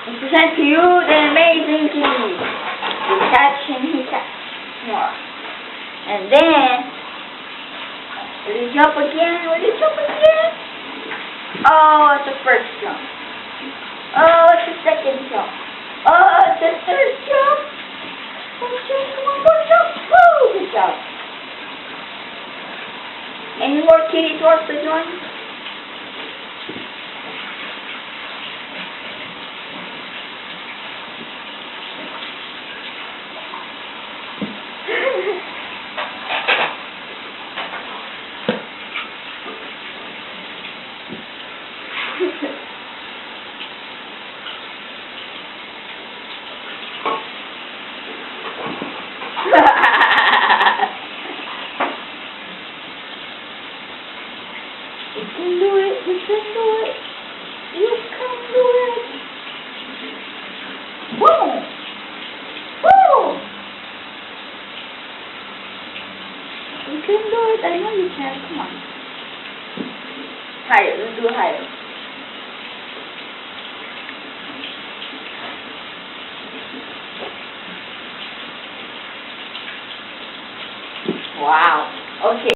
And present to you the amazing cheese. We touch and he touch more. And then, will you jump again? Will you jump again? Oh, it's the first jump. Oh, it's the second jump. Oh, it's the third jump. One jump, come on, one jump. Woo, good job. Any more kitties wants to join? You can do it, you can do it, you can do it. Boom! Boom! You can do it, I know you can, come on. Higher, let's do it higher. Wow, okay.